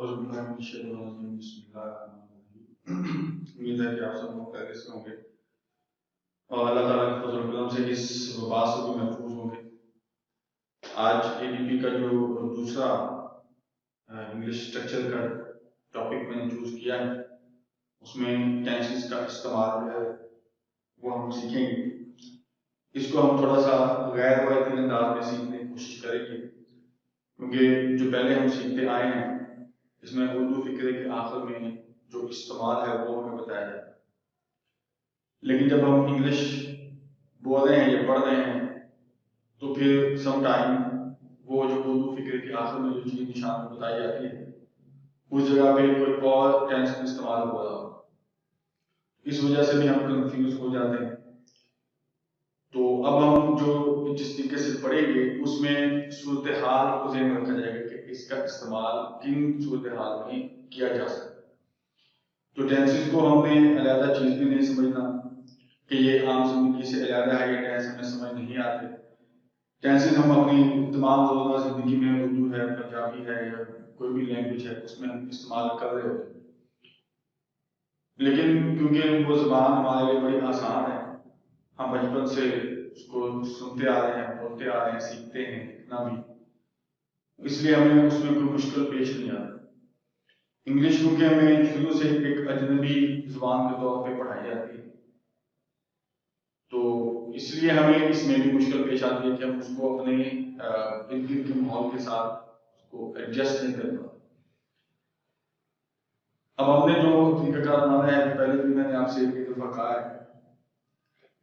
उम्मीद है कि आप सब लोग खैरियत से होंगे और अल्लाह ताला के फजल करम से इस वबा से भी महफूज होंगे। आज एडीपी का जो दूसरा इंग्लिश स्ट्रक्चर का टॉपिक मैंने चूज किया है, उसमें टेंसेस का इस्तेमाल जो है वो हम सीखेंगे। इसको हम थोड़ा सा गैर रवायती अंदाज में सीखने की कोशिश करेंगे, क्योंकि जो पहले हम सीखते आए हैं इसमें उर्दू फिक्रे के आखिर में जो इस्तेमाल है वो हमें बताया जाए। लेकिन जब हम इंग्लिश बोल रहे हैं या पढ़ रहे हैं तो फिर सम टाइम वो जो उर्दू फिक्र के आखिर में जो चीज़ निशान में बताई जाती है उस जगह पे कोई और टेंस इस्तेमाल हो रहा हो, इस वजह से भी हम कंफ्यूज हो जाते हैं। तो अब हम जो जिस तरीके से पढ़ेंगे उसमें सूरत हाल को ज़हन में रखा जाएगा कि इसका इस्तेमाल किन सूरत हाल में किया जा सकता है। तो टेंसेस को हमने अलग चीज़ भी नहीं समझना कि ये आम जिंदगी से अलग है, ये टेंस हमें समझ नहीं आते। टेंसेस हम अपनी तमाम रोज़ाना जिंदगी में उर्दू है, पंजाबी है या कोई भी लैंग्वेज है उसमें हम इस्तेमाल कर रहे होते हैं, लेकिन क्योंकि वो ज़बान हमारे लिए बड़ी आसान है, हम बचपन से उसको सुनते आ रहे हैं, बोलते आ रहे हैं, सीखते हैं इतना भी, इसलिए हमें उसमें कोई मुश्किल पेश नहीं आता। इंग्लिश क्योंकि हमें शुरू से एक अजनबी ज़बान के तौर पे पढ़ाई जाती है, तो इसलिए हमें इसमें भी मुश्किल पेश आती है कि हम उसको अपने इर्द गिर्द के माहौल के साथ उसको एडजस्ट नहीं कर पाते। अब हमने जो तरीकाकार बनाना है, पहले भी मैंने आपसे एक दफ़ा कहा है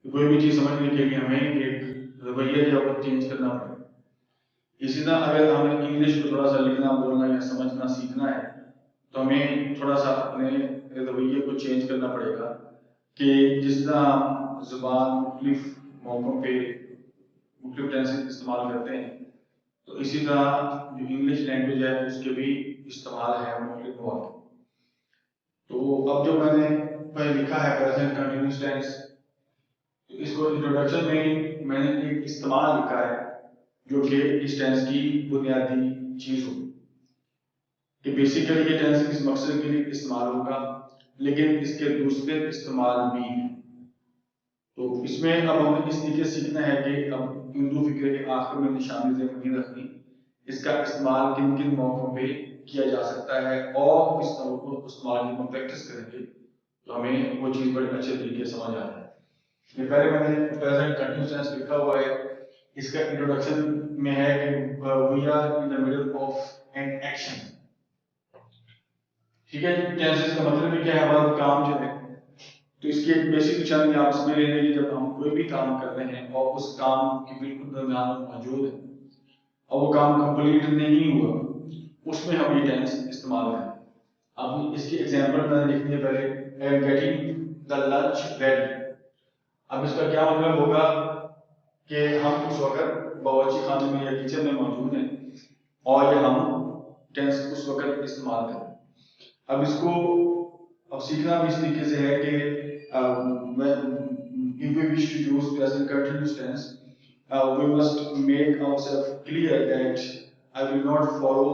कि कोई भी चीज़ समझने के लिए हमें एक रवैया या वक्त चेंज करना पड़ेगा। इसी तरह अगर हमें इंग्लिश को थोड़ा सा लिखना, बोलना या समझना सीखना है तो हमें थोड़ा सा अपने रवैये को चेंज करना पड़ेगा कि जिस तरह ज़ुबान मुख्तलिफ मौक़ों पे मुख्तलिफ टेंसेस इस्तेमाल करते हैं, तो इसी तरह जो इंग्लिश लैंग्वेज है उसके भी इस्तेमाल है मुख्तलिफ मौक़ों। तो अब जो मैंने पहले लिखा है प्रेजेंट कंटिन्यूअस टेंस, तो इसको इंट्रोडक्शन में मैंने एक इस्तेमाल लिखा है जो कि इस टेंस की बुनियादी चीज़ हो कि बेसिकली ये टेंस किस मकसद के लिए इस्तेमाल होगा, लेकिन इसके दूसरे इस्तेमाल भी हैं। तो इसमें अब हमें इस तरीके से सीखना है कि अब उर्दू फिक्र के आखिर में निशानी ज़हन नहीं रखनी, इसका इस्तेमाल किन किन मौक़ों पे किया जा सकता है और इस इस्तेमाल की हम प्रैक्टिस करेंगे तो हमें वो चीज़ बड़े अच्छे तरीके से समझ आ जाए। ये पहले मैंने प्रेजेंट कंटिन्यूअस टेंस लिखा हुआ है, इसका इंट्रोडक्शन में है कि we are in the middle of an action. ठीक है, टेंसेस का मतलब भी क्या है, हमारा काम जो है, तो इसकी एक बेसिक निशानी आप समझ लेंगे कि जब हम कोई भी काम कर रहे हैं और उस काम के बिल्कुल दरमियान मौजूद है और वो काम कंप्लीट नहीं हुआ, उसमें हम ये टेंस इस्तेमाल करें। अब इसकी एग्जांपल मैंने लिखनी है पहले, I am getting the lunch ready. अब इसका क्या मतलब होगा कि हम उस वक्त बावर्ची खाने में या किचन में मौजूद हैं और ये हम टेंस उस वक्त इस्तेमाल करें। अब इसको अब सीखना भी इस तरीके से है कि if we wish to use present continuous tense, we must make ourselves clear that I will not follow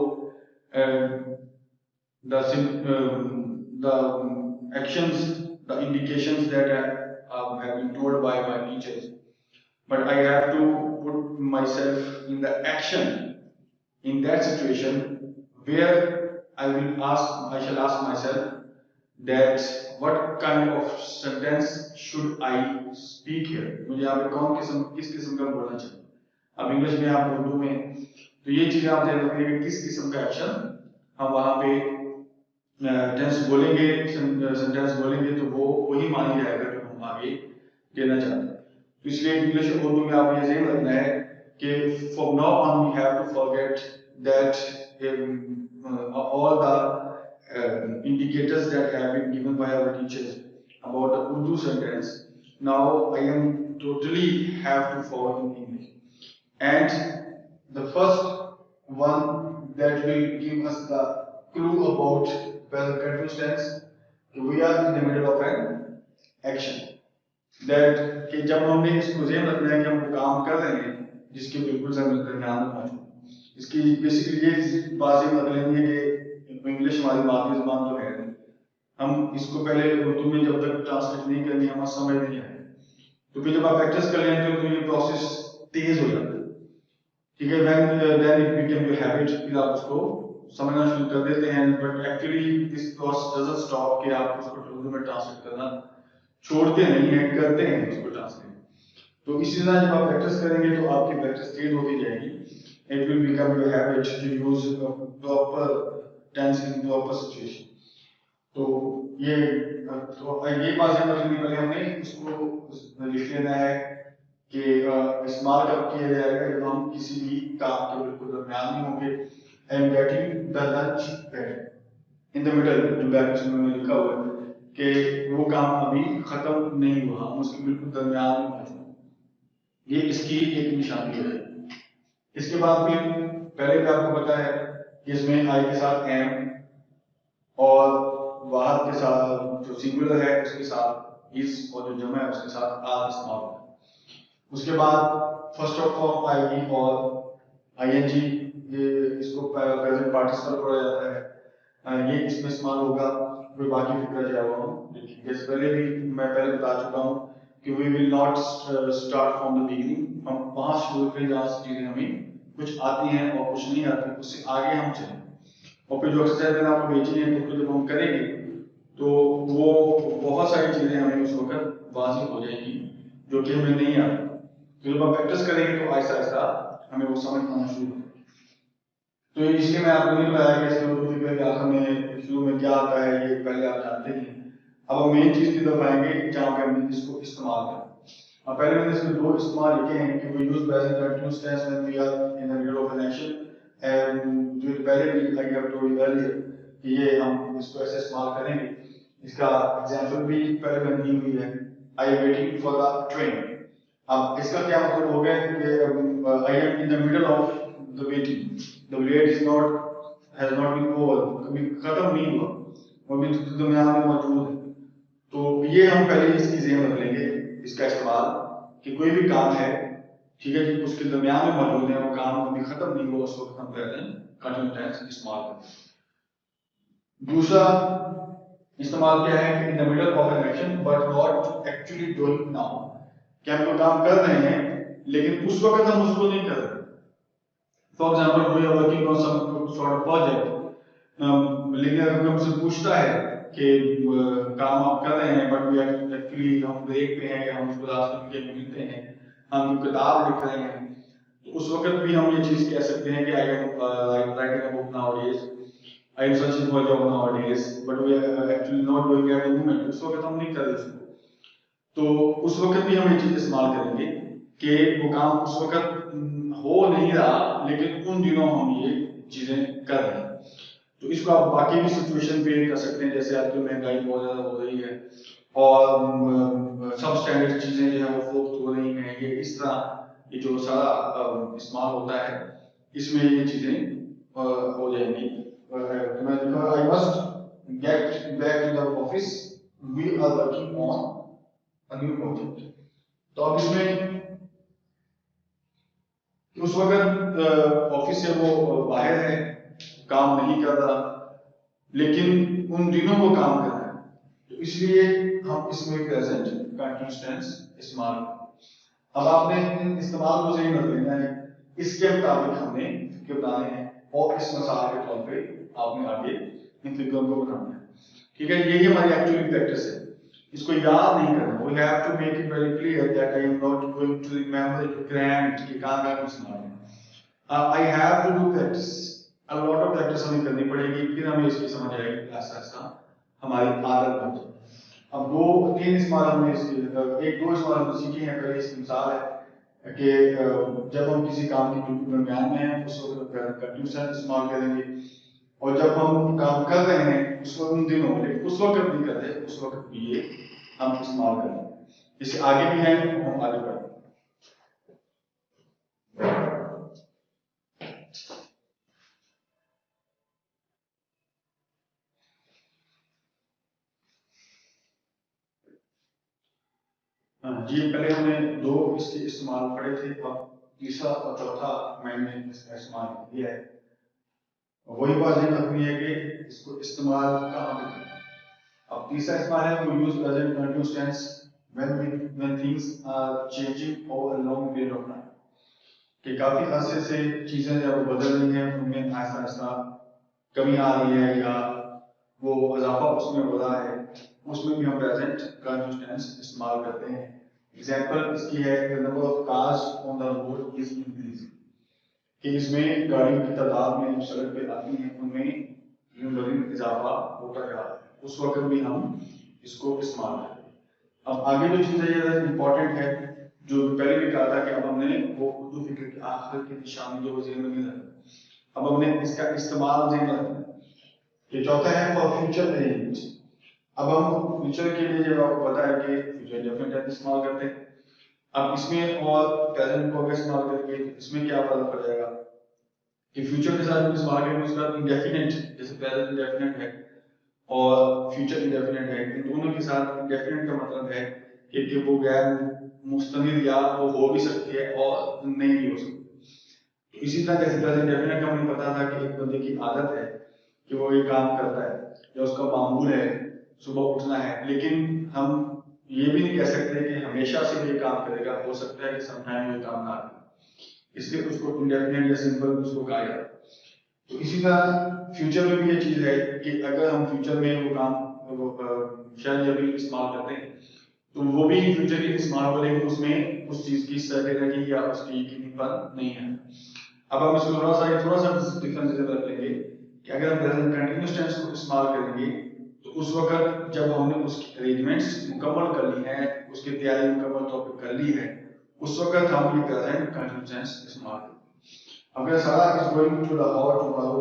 the actions, the indications that have been told by my teachers, but I have to put myself in the action in that situation where I shall ask myself that what kind of sentence should I speak here? मुझे यहाँ पे किस किस्म का बोलना चाहिए। अब English में आप उर्दू में, तो ये चीज़ आप ध्यान रखिए कि किस किस्म का एक्शन हम वहाँ पे टेंस बोलेंगे, सेंटेंस बोलेंगे तो वो वही मानी जाएगा जो हम आगे देना चाहते हैं। तो इसलिए इंग्लिश और उर्दू में आप ये ध्यान रखना है कि from now on we have to forget that all the indicators that have been given by our teachers about the Urdu sentence. Now I am totally have to follow in English. And the first one that will give us the clue about present continuous tense, we are in the middle of an action. That कि जब हमने इसको ज़हन रखना है कि हम काम कर रहे हैं जिसके बिल्कुल दरमियान में मौजूद, इसकी बेसिकली ये बात ज़हन रख लेनी है कि तो इंग्लिश हमारी मातृ जबान तो है नहीं, हम इसको पहले उर्दू में जब तक ट्रांसलेट नहीं करेंगे हमें समझ नहीं आएगा। तो फिर जब आप प्रैक्टिस कर लेते हो तो ये प्रोसेस तेज हो जाता है, ठीक है। Then it become your habit, फिर आप उसको समझना शुरू कर देते हैं। But actually this process doesn't stop कि आप उसको उर्दू में ट्रांसलेट करना छोड़ते नहीं हैं, करते हैं उसको ट्रांसलेट। तो इसी तरह जब आप प्रैक्टिस करेंगे तो आपकी प्रैक्टिस तेज होती जाएगी। It will become your habit to use proper tense in proper situation. तो ये बात समझ लेनी पहले हमने इसको लिख लेना है कि इस्तेमाल कब किया जाएगा, जब हम किसी भी काम के बिल्कुल दरमियान में होंगे। I am getting the lunch in the middle, जो बैक में लिखा हुआ है कि वो काम अभी खत्म नहीं हुआ, हम उसके बिल्कुल दरमियान में मौजूद हैं, ये इसकी एक निशानी है। इसके बाद फिर पहले भी आपको पता है कि इसमें आई के साथ एम और वाहद के साथ जो सिंगुलर है उसके साथ इस, और जो जमा है उसके साथ आर इस्तेमाल होता है। उसके बाद फर्स्ट ऑफ फॉर्म आएगी और आईएनजी, ये इसको प्रेजेंट पार्टिसिपल बोला जाता है, ये इसमें इस्तेमाल होगा। कोई बाकी फिक्र जाए हुआ हूँ, जैसे पहले भी मैं पहले बता चुका हूँ कि we will not start from the beginning, हम वहां शुरू करें जहाँ से चीजें हमें कुछ आती हैं और कुछ नहीं आती, उससे आगे हम चलें। और फिर जो एक्सरसाइज मैंने आपको भेजी है तो जब हम करेंगे तो वो बहुत सारी चीजें हमें उस वक्त वाजिब हो जाएंगी जो कि हमें नहीं आती। तो जब हम प्रैक्टिस करेंगे तो आहिस्ता आहिस्ता हमें वो समझ आना शुरू होगा। तो इसलिए मैं आपको नहीं बताया कि इसमें उर्दू फिगर के आखिर में शुरू में क्या आता है, ये पहले आप जानते ही हैं। अब हम मेन चीज की तरफ आएंगे जहाँ पे हम इसको इस्तेमाल करें। अब पहले मैंने इसमें दो इस्तेमाल लिखे हैं कि we use present continuous tense when we are in the middle of an action, and जो पहले भी I have told you earlier कि ये हम इसको ऐसे इस्तेमाल करेंगे। इसका एग्जांपल भी पहले मैंने दी हुई है, I am waiting for the train. अब इसका क्या मतलब हो गया कि I am in the middle of the waiting, the wait is not has not been over, कभी खत्म नहीं हुआ, वो भी दरमियान में मौजूद है। तो ये हम पहले इसकी ज़हन रख लेंगे, इसका इस्तेमाल कि कोई भी काम है, ठीक है जी, उसके दरमियान में मौजूद है, वो काम अभी खत्म नहीं हुआ, उस वक्त हम प्रेजेंट कंटीन्यूअस टेंस इस्तेमाल करें। दूसरा इस्तेमाल क्या है कि इन the middle of an action but not actually doing now, कि हम कोई काम कर रहे हैं लेकिन उस वक्त हम उसको नहीं कर रहे। For example we are working on some sort of project, लेकिन अगर हमसे पूछता है कि काम आप कर रहे हैं बट वी एक्चुअली हम ब्रेक पे हैं या हम उसको रास्ते में मिलते हैं, हम किताब लिख रहे हैं, तो उस वक्त भी हम ये चीज कह सकते हैं कि I am writing a book nowadays, I am searching for job nowadays, but we are actually not doing at the moment, उस वक्त हम नहीं कर रहे उसको। तो उस वक्त भी हम ये चीज इस्तेमाल करेंगे कि वो काम उस वक्त हो नहीं रहा लेकिन उन दिनों हम ये चीजें कर रहे हैं। तो इसको आप बाकी भी सिचुएशन पे कर सकते हैं, जैसे आजकल महंगाई बहुत ज्यादा हो रही है और सब स्टैंडर्ड चीजें जो है वो फरोख्त हो रही हैं, ये इस तरह ये जो सारा इस्तेमाल होता है इसमें ये चीजें हो जाएंगी। I must get back to the office, we are working on a new project. तो अब इसमें उस वक्त ऑफिस से वो बाहर है, काम नहीं कर रहा, लेकिन उन दिनों वो काम कर रहा है, तो इसलिए हम इसमें प्रेजेंट कंटीन्यूअस टेंस इस्तेमाल। अब आपने इन इस्तेमाल को सही रख लेना है, इसके मुताबिक हमने फिक्र बनाने हैं और इस मसाले के तौर पे आपने आगे इन फिक्रों को बनाना है, ठीक है। यही हमारी एक्चुअली प्रैक्टिस है, इसको याद नहीं करना। We have to make it very clear that I am not going to remember it grand कि कहां का इस्तेमाल है। I have to do practice, a lot of practice हमें करनी पड़ेगी, फिर हमें इसकी समझ आएगी, आहिस्ता आहिस्ता हमारी आदत बन जाएगी। अब दो तीन इस्तेमाल हमने इसके एक दो इस्तेमाल हमने सीखे हैं। पहले इसकी मिसाल है कि जब हम किसी काम के बिल्कुल दरमियान में हैं उस वक्त कंटीन्यूअस इस्तेमाल करेंगे, और जब हम काम कर रहे हैं उस वक्त उन दिनों, लेकिन उस वक्त नहीं कर रहे उस वक्त भी ये हम इस्तेमाल करेंगे। इससे आगे भी है तो हम आगे बढ़ें। जी पहले हमने दो इसके इस्तेमाल पढ़े थे, अब तीसरा और चौथा मैंने इसका इस्तेमाल किया है। वही बात ध्यान रखनी है कि इसको इस्तेमाल कहाँ पे करें। अब तीसरा इस्तेमाल है वो use present continuous tense when things are changing over a long period of time, कि काफी अरसे से चीजें जब बदल रही हैं उनमें ऐसा ऐसा कमी आ रही है या वो इजाफा उसमें हो रहा है, उसमें भी हम प्रेजेंट कंटिन्यूअस टेंस इस्तेमाल करते हैं। एग्जांपल इसकी है the number of cars on the road is increasing, कि इसमें गाड़ियों की तादाद में जो सड़क पे आती हैं उनमें दिन ब दिन इजाफा होता जा रहा है, उस वक्त भी हम इसको इस्तेमाल करते हैं। अब आगे जो चीज़ है ये इम्पोर्टेंट है, जो पहले भी कहा था कि अब हमने वो उर्दू फिक्र की आखिर की निशानी जो ज़हन में नहीं रखना, अब हमने इसका इस्तेमाल ज़हन में रखना है। ये चौथा है फॉर फ्यूचर अरेंजमेंट। अब हम फ्यूचर के लिए जब आपको पता है कि फ्यूचर डेफिनेट टेंस इस्तेमाल करते हैं, अब इसमें और प्रेजेंट को अगर इस्तेमाल करेंगे तो इसमें क्या फर्क पड़ जाएगा कि फ्यूचर के साथ इस्तेमाल करेंगे उसका इंडेफिनेट, जैसे प्रेजेंट इंडेफिनेट है और फ्यूचर इंडेफिनेट है, इन दोनों के साथ इंडेफिनेट का मतलब है कि वो गैर मुस्तमिर या वो हो भी सकती है और नहीं भी हो सकती। इसी तरह जैसे प्रेजेंट इंडेफिनेट का मुझे पता था कि एक बंदे की आदत है कि वो ये काम करता है या उसका मामूल है सुबह उठना है, लेकिन हम ये भी नहीं कह सकते कि हमेशा से ये काम करेगा, हो सकता है कि समटाइम ये काम ना करे, इसलिए उसको इंडेफिनेट या सिंपल उसको कहा जाता है। तो इसी तरह फ्यूचर में भी ये चीज है कि अगर हम फ्यूचर में वो काम शायद अभी इस्तेमाल करते हैं तो वो भी फ्यूचर के इस्तेमाल हो, लेकिन उसमें उस चीज की सर्टेनिटी या उसकी यकीनीपन नहीं है। अब हम इसको थोड़ा सा डिफरेंस रख लेंगे कि अगर हम प्रेजेंट कंटिन्यूअस टेंस को इस्तेमाल करेंगे तो उस वक्त जब हमने उसकी अरेंजमेंट्स मुकम्मल कर ली है, उसकी तैयारी मुकम्मल तौर पर कर ली है, उस वक्त हम ये प्रेजेंट कंटिन्यूअस टेंस इस्तेमाल करेंगे। अगर Sara is going to Lahore tomorrow,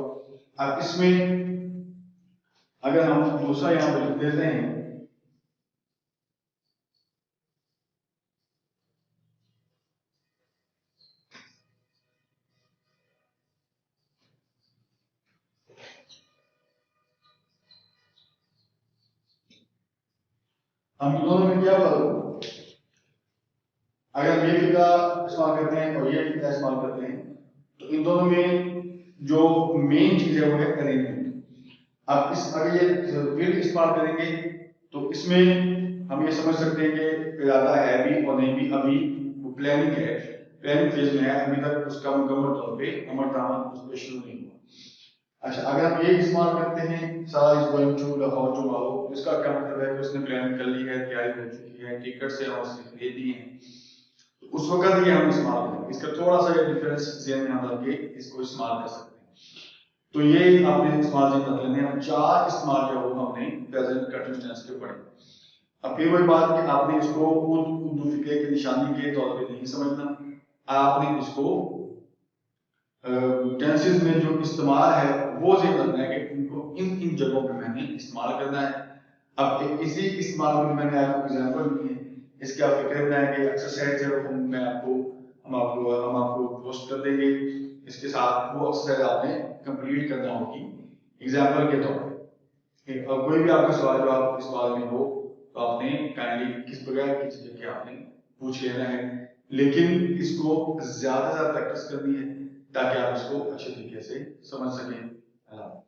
अब इसमें अगर हम दूसरा यहाँ पर लिख देते हैं हम दोनों में क्या फर्क, अगर ये फिक्रा इस्तेमाल करते हैं और ये फिक्रा इस्तेमाल करते हैं तो इन दोनों में जो मेन चीज है वो है अरेंजमेंट। अब इस अगर ये विल इस्तेमाल करेंगे तो इसमें हम ये समझ सकते हैं कि इरादा है भी और नहीं भी, अभी वो प्लानिंग है, प्लानिंग फेज में है, अभी तक उसका मुकम्मल तौर पे अमल दरामद उस पर शुरू नहीं हुआ। अच्छा, अगर हम ये इस्तेमाल करते हैं Sara is going to Lahore tomorrow, इसका क्या मतलब है कि उसने प्लान कर ली है, तैयारी हो चुकी है, टिकट से और उसने खरीद दी है, तो उस वक्त ये हम इस्तेमाल करेंगे। इसका थोड़ा सा ये डिफरेंस ज़हन में हम रख के इसको इस्तेमाल कर सकते हैं। तो ये आपने इस्तेमाल ज़हन रख लेने हैं। चार इस्तेमाल जो वो हमने प्रेजेंट कंटिन्यूअस टेंस के पढ़े। अब फिर वही बात कि आपने इसको उर्दू फिक्रे की निशानी के तौर पे नहीं समझना, आपने इसको टेंसेस में जो इस्तेमाल है वो ज़हन रखना है कि इनको इन इन जगहों पे मैंने इस्तेमाल करना है। अब इसी इस्तेमाल में मैंने आपको एग्जांपल दी है, इसके आप फिक्र बनाए कि एक्सरसाइज है वो मैं आपको हम आपको पोस्ट कर देंगे, इसके साथ वो एक्सरसाइज आपने कंप्लीट करना होगी एग्जांपल के तौर पे। और कोई भी आपका सवाल जो आप इस बारे में हो तो आपने काइंडली किस बगैर किस जगह के आपने पूछ लेना है, लेकिन इसको ज्यादा प्रैक्टिस करनी है ताकि आप इसको अच्छे तरीके से समझ सकें।